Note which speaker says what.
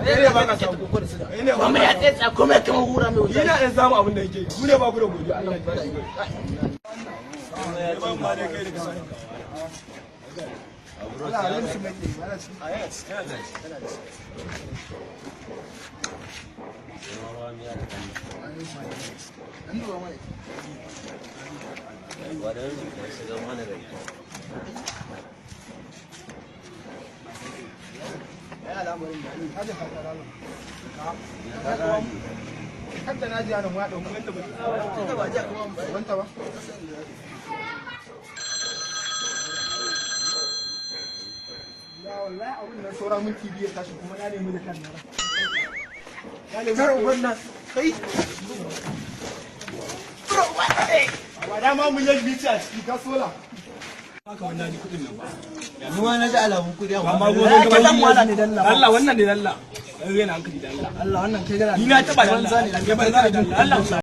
Speaker 1: ne ba ka samu kokon su da kuma ya tsaye kuma kamar hura mai wuta ina dan samu abin da yake ku ne ba ku da godiya Allah ya bada ba ma da kai da sai Allah alim su mai mana cikin ayat yana da hadda na ji ana mu ya dauki wanda ba ji kuma wanda ba ya wallahi abun nan saura minti biyar tashi kuma na nemi da kan nan ya nemi wannan kai ba da ma mun yi bici a cikin kasola haka wannan ni kudin nan ba yanzu ma na ji alamun kudi amma gobe ga wannan ne dalla Allah wannan ne dalla rena hankali da Allah Allah wannan kai gara ni na taba da Allah ya bar da Allah